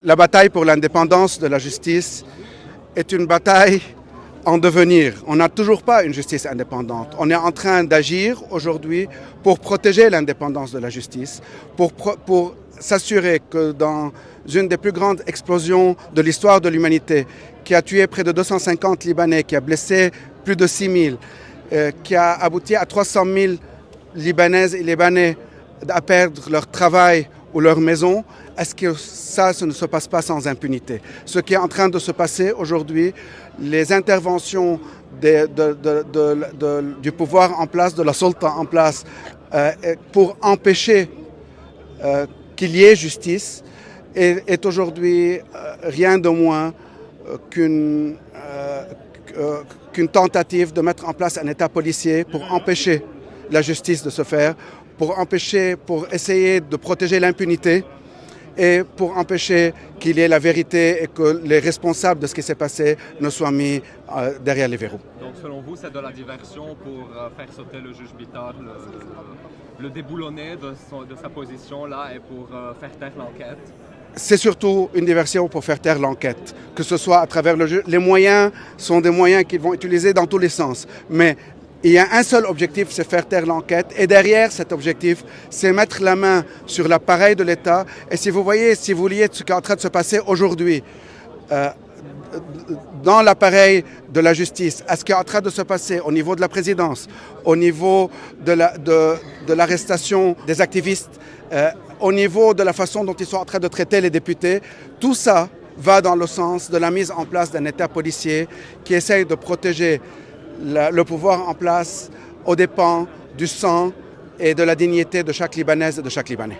La bataille pour l'indépendance de la justice est une bataille en devenir. On n'a toujours pas une justice indépendante. On est en train d'agir aujourd'hui pour protéger l'indépendance de la justice, pour s'assurer que dans une des plus grandes explosions de l'histoire de l'humanité, qui a tué près de 250 Libanais, qui a blessé plus de 6 000, qui a abouti à 300 000 Libanaises et Libanais à perdre leur travail ou leur maison, est-ce que ça ne se passe pas sans impunité? Ce qui est en train de se passer aujourd'hui, les interventions du pouvoir en place, de la sulta en place, pour empêcher qu'il y ait justice, est aujourd'hui rien de moins qu'une tentative de mettre en place un État policier pour empêcher la justice de se faire, pour essayer de protéger l'impunité et pour empêcher qu'il y ait la vérité et que les responsables de ce qui s'est passé ne soient mis derrière les verrous. Donc selon vous, c'est de la diversion pour faire sauter le juge Bittard, le déboulonner de sa position là et pour faire taire l'enquête? C'est surtout une diversion pour faire taire l'enquête, que ce soit à travers le juge. Les moyens sont des moyens qu'ils vont utiliser dans tous les sens. Mais il y a un seul objectif, c'est faire taire l'enquête. Et derrière cet objectif, c'est mettre la main sur l'appareil de l'État. Et si vous voyez ce qui est en train de se passer aujourd'hui dans l'appareil de la justice, à ce qui est en train de se passer au niveau de la présidence, au niveau de l'arrestation des activistes, au niveau de la façon dont ils sont en train de traiter les députés, tout ça va dans le sens de la mise en place d'un État policier qui essaye de protéger le pouvoir en place aux dépens du sang et de la dignité de chaque Libanaise et de chaque Libanais.